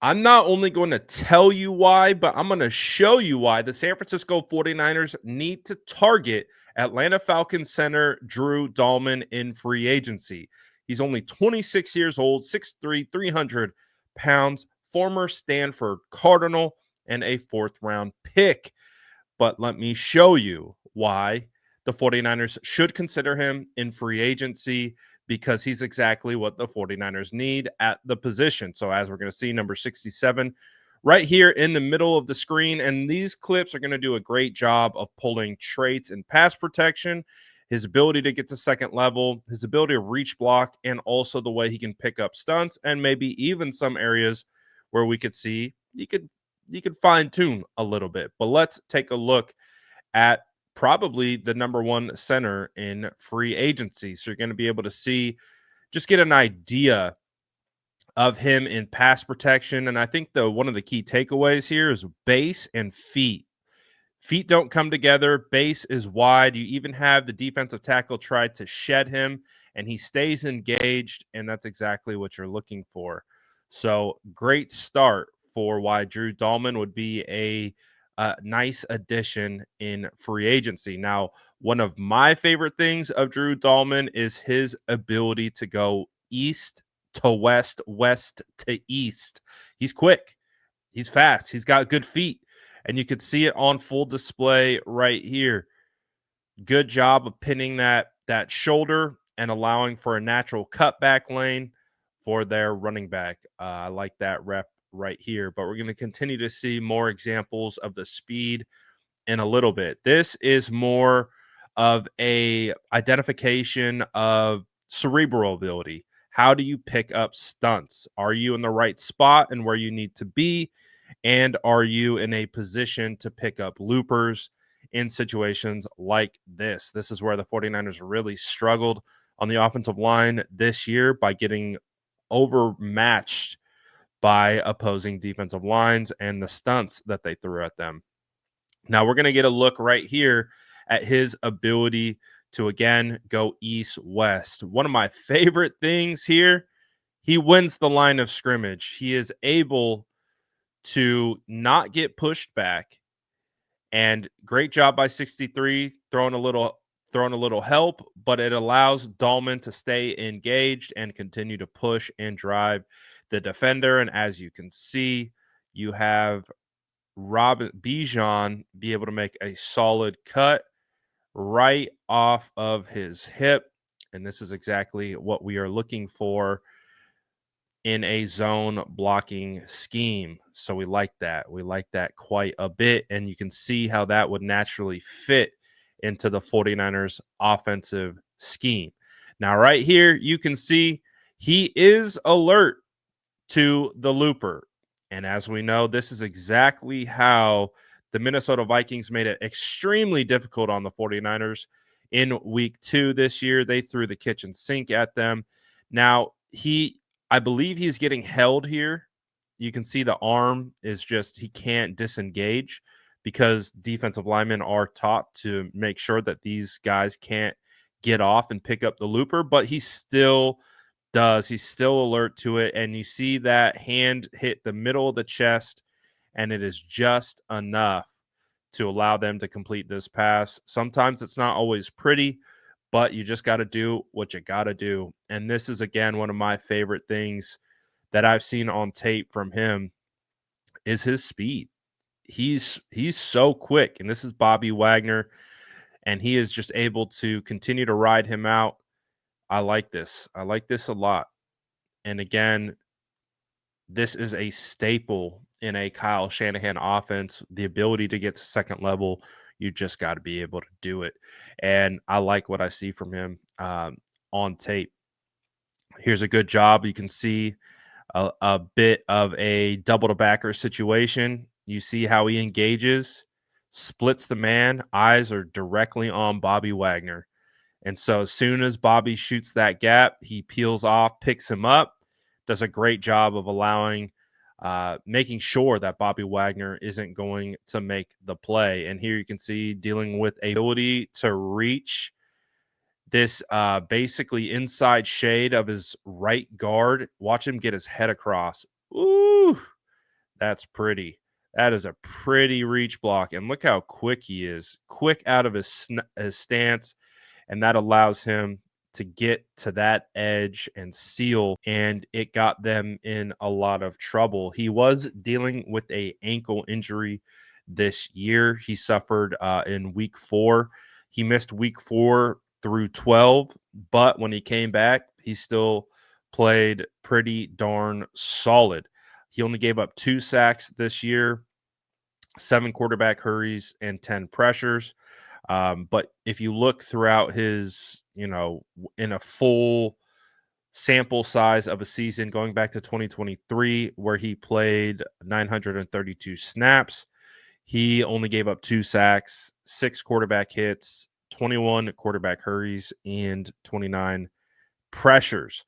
I'm not only going to tell you why, but I'm going to show you why the San Francisco 49ers need to target Atlanta Falcons center Drew Dalman in free agency. He's only 26 years old, 6'3", 300 pounds, former Stanford Cardinal, and a fourth-round pick. But let me show you why the 49ers should consider him in free agency, because he's exactly what the 49ers need at the position. So as we're going to see, number 67 right here in the middle of the screen. And these clips are going to do a great job of pulling traits in pass protection, his ability to get to second level, his ability to reach block, and also the way he can pick up stunts, and maybe even some areas where we could see you could fine tune a little bit. But let's take a look at probably the number one center in free agency. So you're going to be able to just get an idea of him in pass protection. And I think one of the key takeaways here is base and feet. Feet don't come together. Base is wide. You even have the defensive tackle try to shed him, and he stays engaged, and that's exactly what you're looking for. So great start for why Drew Dalman would be a nice addition in free agency. Now, one of my favorite things of Drew Dalman is his ability to go east to west, west to east. He's quick. He's fast. He's got good feet. And you could see it on full display right here. Good job of pinning that shoulder and allowing for a natural cutback lane for their running back. I like that rep right here. But we're going to continue to see more examples of the speed in a little bit. This is more of a identification of cerebral ability. How do you pick up stunts? Are you in the right spot and where you need to be? And are you in a position to pick up loopers in situations like this? This is where the 49ers really struggled on the offensive line this year by getting overmatched by opposing defensive lines and the stunts that they threw at them. Now we're going to get a look right here at his ability to, again, go east-west. One of my favorite things here, he wins the line of scrimmage. He is able to not get pushed back, and great job by 63 throwing a little help, but it allows Dalman to stay engaged and continue to push and drive the defender. And as you can see, you have Robin Bijan be able to make a solid cut right off of his hip, and this is exactly what we are looking for in a zone blocking scheme. So we like that. We like that quite a bit. And you can see how that would naturally fit into the 49ers offensive scheme. Now, right here, you can see he is alert to the looper. And as we know, this is exactly how the Minnesota Vikings made it extremely difficult on the 49ers in week 2 this year. They threw the kitchen sink at them. Now, I believe he's getting held here. You can see the arm is he can't disengage because defensive linemen are taught to make sure that these guys can't get off and pick up the looper, but he still does. He's still alert to it, and you see that hand hit the middle of the chest, and it is just enough to allow them to complete this pass. Sometimes it's not always pretty, but you just got to do what you got to do. And this is, again, one of my favorite things that I've seen on tape from him is his speed. He's so quick, and this is Bobby Wagner, and he is just able to continue to ride him out. I like this. I like this a lot. And again, this is a staple in a Kyle Shanahan offense. The ability to get to second level, you just got to be able to do it. And I like what I see from him on tape. Here's a good job. You can see a bit of a double to backer situation. You see how he engages, splits the man. Eyes are directly on Bobby Wagner. And so as soon as Bobby shoots that gap, he peels off, picks him up, does a great job of making sure that Bobby Wagner isn't going to make the play. And here you can see dealing with a ability to reach this basically inside shade of his right guard. Watch him get his head across. Ooh, That's pretty. That is a pretty reach block, and look how quick he is. Quick out of his stance, and that allows him to get to that edge and seal, and it got them in a lot of trouble. He was dealing with a ankle injury this year. He suffered in week 4. He missed week 4 through 12, but when he came back, he still played pretty darn solid. He only gave up 2 sacks this year, 7 quarterback hurries, and 10 pressures. But if you look throughout his, in a full sample size of a season going back to 2023, where he played 932 snaps, he only gave up 2 sacks, 6 quarterback hits, 21 quarterback hurries, and 29 pressures.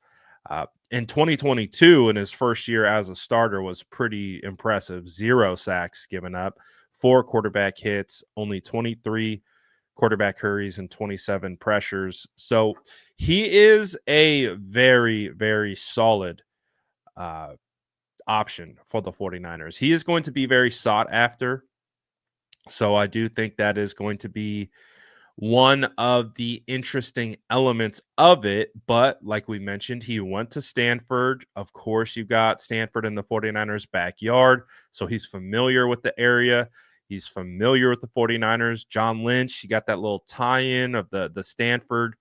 In 2022, in his first year as a starter, was pretty impressive. 0 sacks given up, 4 quarterback hits, only 23 quarterback hurries, and 27 pressures. So he is a very, very solid uh, option for the 49ers. He is going to be very sought after. So I do think that is going to be one of the interesting elements of it. But like we mentioned, he went to Stanford. Of course, you got Stanford in the 49ers backyard. So he's familiar with the area. He's familiar with the 49ers. John Lynch, you got that little tie-in of the Stanford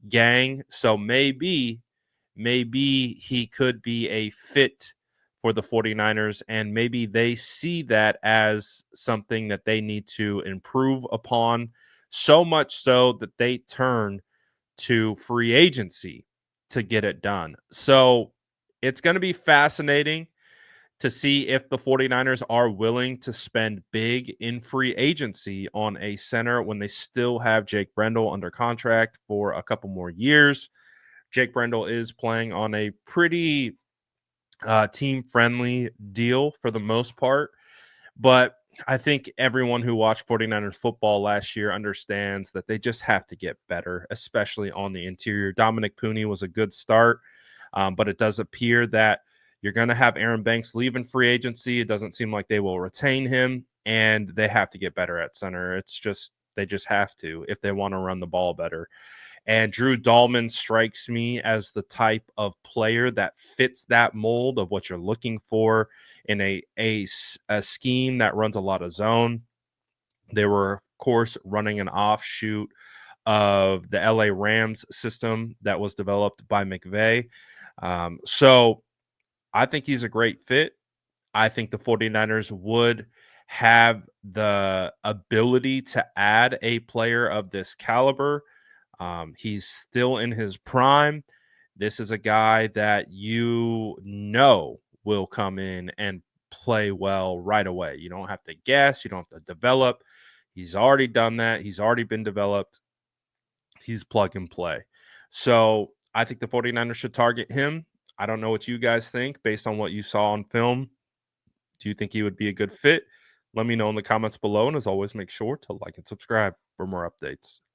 gang. So maybe he could be a fit for the 49ers, and maybe they see that as something that they need to improve upon, so much so that they turn to free agency to get it done. So it's going to be fascinating to see if the 49ers are willing to spend big in free agency on a center when they still have Jake Brendel under contract for a couple more years. Jake Brendel is playing on a pretty team friendly deal for the most part. But I think everyone who watched 49ers football last year understands that they just have to get better, especially on the interior. Dominic Pooney was a good start, but it does appear that you're going to have Aaron Banks leaving free agency. It doesn't seem like they will retain him, and they have to get better at center. They just have to if they want to run the ball better. And Drew Dalman strikes me as the type of player that fits that mold of what you're looking for in a scheme that runs a lot of zone. They were, of course, running an offshoot of the LA Rams system that was developed by McVay. So I think he's a great fit. I think the 49ers would have the ability to add a player of this caliber. He's still in his prime. This is a guy that will come in and play well right away. You don't have to guess, you don't have to develop. He's already done that. He's already been developed. He's plug and play. So I think the 49ers should target him. I don't know what you guys think based on what you saw on film. Do you think he would be a good fit? Let me know in the comments below. And as always, make sure to like and subscribe for more updates.